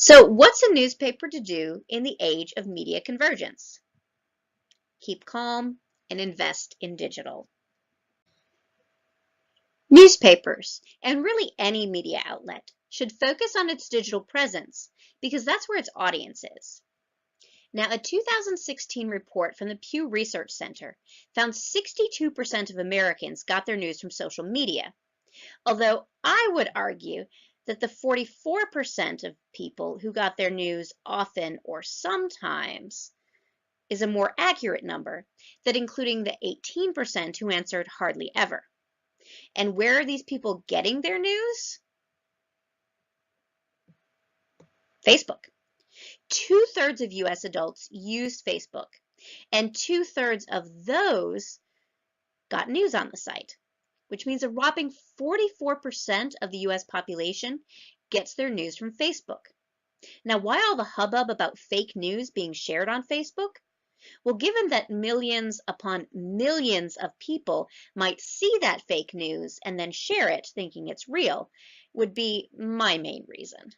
So what's a newspaper to do in the age of media convergence? Keep calm and invest in digital. Newspapers, and really any media outlet, should focus on its digital presence because that's where its audience is. Now, a 2016 report from the Pew Research Center found 62% of Americans got their news from social media, although I would argue that the 44% of people who got their news often or sometimes is a more accurate number than including the 18% who answered hardly ever. And where are these people getting their news? Facebook. 2/3 of US adults use Facebook, and 2/3 of those got news on the site, which means a whopping 44% of the US population gets their news from Facebook. Now, why all the hubbub about fake news being shared on Facebook? Well, given that millions upon millions of people might see that fake news and then share it thinking it's real, would be my main reason.